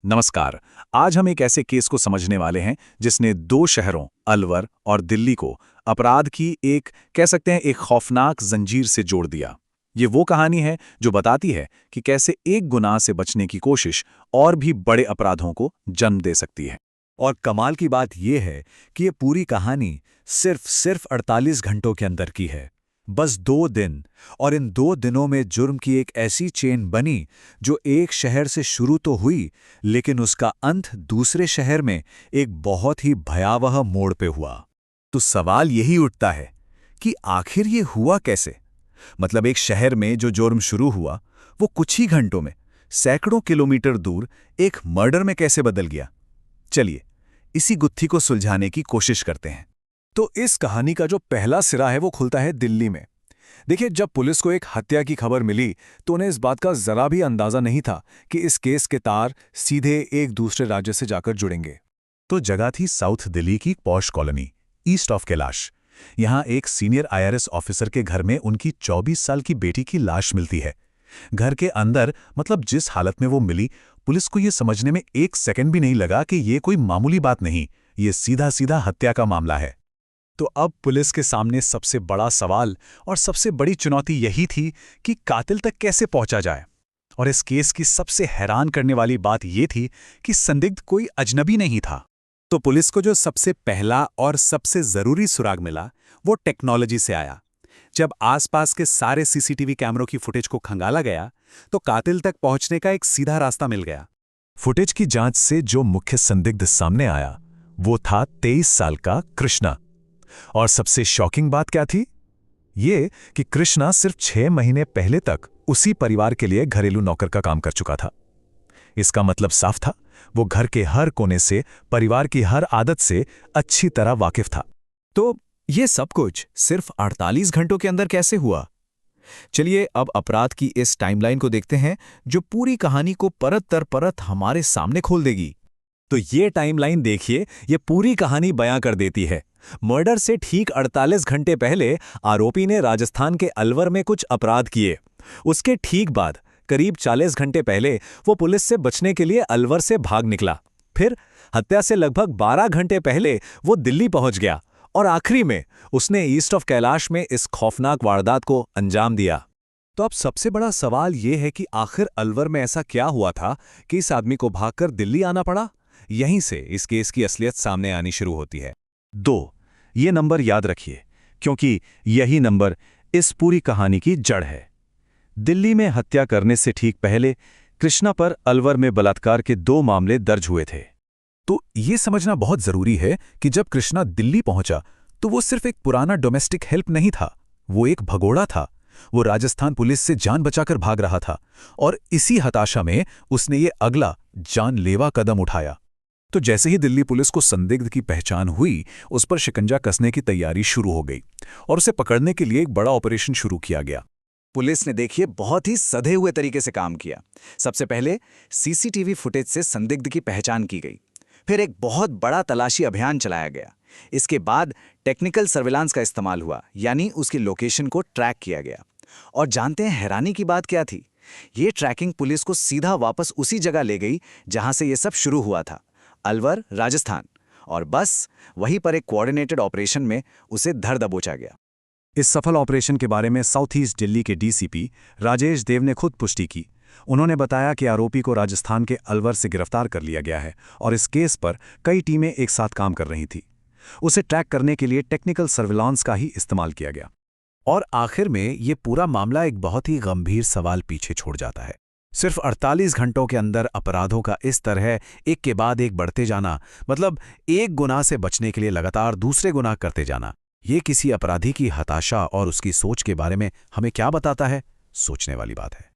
नमस्कार। आज हम एक ऐसे केस को समझने वाले हैं जिसने दो शहरों अलवर और दिल्ली को अपराध की एक कह सकते हैं एक खौफनाक जंजीर से जोड़ दिया। ये वो कहानी है जो बताती है कि कैसे एक गुनाह से बचने की कोशिश और भी बड़े अपराधों को जन्म दे सकती है। और कमाल की बात यह है कि ये पूरी कहानी सिर्फ 48 घंटों के अंदर की है। बस 2 दिन, और इन 2 दिनों में जुर्म की एक ऐसी चेन बनी जो एक शहर से शुरू तो हुई, लेकिन उसका अंत दूसरे शहर में एक बहुत ही भयावह मोड़ पे हुआ। तो सवाल यही उठता है कि आखिर ये हुआ कैसे? मतलब एक शहर में जो जुर्म शुरू हुआ वो कुछ ही घंटों में सैकड़ों किलोमीटर दूर एक मर्डर में कैसे बदल गया? चलिए इसी गुत्थी को सुलझाने की कोशिश करते हैं। तो इस कहानी का जो पहला सिरा है वो खुलता है दिल्ली में। देखिए, जब पुलिस को एक हत्या की खबर मिली तो उन्हें इस बात का जरा भी अंदाजा नहीं था कि इस केस के तार सीधे एक दूसरे राज्य से जाकर जुड़ेंगे। तो जगह थी साउथ दिल्ली की posh colony, east of Kailash. यहां एक सीनियर आईआरएस ऑफिसर के घर में उनकी 24 साल की बेटी की लाश मिलती है। घर के अंदर, मतलब जिस हालत में वो मिली, पुलिस को यह समझने में 1 सेकंड भी नहीं लगा कि ये कोई मामूली बात नहीं, ये सीधा सीधा हत्या का मामला है। तो अब पुलिस के सामने सबसे बड़ा सवाल और सबसे बड़ी चुनौती यही थी कि कातिल तक कैसे पहुंचा जाए। और इस केस की सबसे हैरान करने वाली बात यह थी कि संदिग्ध कोई अजनबी नहीं था। तो पुलिस को जो सबसे पहला और सबसे जरूरी सुराग मिला वो टेक्नोलॉजी से आया। जब आसपास के सारे सीसीटीवी कैमरों की फुटेज को खंगाला गया तो कातिल तक पहुंचने का एक सीधा रास्ता मिल गया। फुटेज की जांच से जो मुख्य संदिग्ध सामने आया वो था 23 साल का कृष्णा। और सबसे शॉकिंग बात क्या थी? ये कि कृष्णा सिर्फ 6 महीने पहले तक उसी परिवार के लिए घरेलू नौकर का काम कर चुका था। इसका मतलब साफ था, वो घर के हर कोने से, परिवार की हर आदत से अच्छी तरह वाकिफ था। तो ये सब कुछ सिर्फ 48 घंटों के अंदर कैसे हुआ? चलिए अब अपराध की इस टाइमलाइन को देखते हैं जो पूरी कहानी को परत दर परत हमारे सामने खोल देगी। तो ये टाइमलाइन देखिए, ये पूरी कहानी बयां कर देती है। मर्डर से ठीक 48 घंटे पहले आरोपी ने राजस्थान के अलवर में कुछ अपराध किए। उसके ठीक बाद करीब 40 घंटे पहले वो पुलिस से बचने के लिए अलवर से भाग निकला। फिर हत्या से लगभग 12 घंटे पहले वो दिल्ली पहुंच गया और आखिरी में उसने ईस्ट ऑफ कैलाश में इस खौफनाक वारदात को अंजाम दिया। तो अब सबसे बड़ा सवाल यह है कि आखिर अलवर में ऐसा क्या हुआ था कि इस आदमी को भागकर दिल्ली आना पड़ा? यहीं से इस केस की असलियत सामने आनी शुरू होती है। 2, ये नंबर याद रखिए, क्योंकि यही नंबर इस पूरी कहानी की जड़ है। दिल्ली में हत्या करने से ठीक पहले कृष्णा पर अलवर में बलात्कार के 2 मामले दर्ज हुए थे। तो ये समझना बहुत जरूरी है कि जब कृष्णा दिल्ली पहुंचा तो वो सिर्फ एक पुराना डोमेस्टिक हेल्प नहीं था, वो एक भगोड़ा था। वो राजस्थान पुलिस से जान बचाकर भाग रहा था और इसी हताशा में उसने ये अगला जानलेवा कदम उठाया। तो जैसे ही दिल्ली पुलिस को संदिग्ध की पहचान हुई, उस पर शिकंजा कसने की तैयारी शुरू हो गई और उसे पकड़ने के लिए एक बड़ा ऑपरेशन शुरू किया गया। पुलिस ने देखिए बहुत ही सधे हुए तरीके से काम किया। सबसे पहले सीसीटीवी फुटेज से संदिग्ध की पहचान की गई। फिर एक बहुत बड़ा तलाशी अभियान चलाया गया। इसके बाद टेक्निकल सर्विलांस का इस्तेमाल हुआ, यानी उसकी लोकेशन को ट्रैक किया गया। और जानते हैं हैरानी की बात क्या थी? ये ट्रैकिंग पुलिस को सीधा वापस उसी जगह ले गई जहां से ये सब शुरू हुआ था, अलवर, राजस्थान। और बस वहीं पर एक कोऑर्डिनेटेड ऑपरेशन में उसे धर दबोचा गया। इस सफल ऑपरेशन के बारे में साउथ ईस्ट दिल्ली के डीसीपी राजेश देव ने खुद पुष्टि की। उन्होंने बताया कि आरोपी को राजस्थान के अलवर से गिरफ्तार कर लिया गया है और इस केस पर कई टीमें एक साथ काम कर रही थी। उसे ट्रैक करने के लिए टेक्निकल सर्विलांस का ही इस्तेमाल किया गया। और आखिर में ये पूरा मामला एक बहुत ही गंभीर सवाल पीछे छोड़ जाता है। सिर्फ 48 घंटों के अंदर अपराधों का इस तरह एक के बाद एक बढ़ते जाना, मतलब एक गुनाह से बचने के लिए लगातार दूसरे गुनाह करते जाना, ये किसी अपराधी की हताशा और उसकी सोच के बारे में हमें क्या बताता है? सोचने वाली बात है।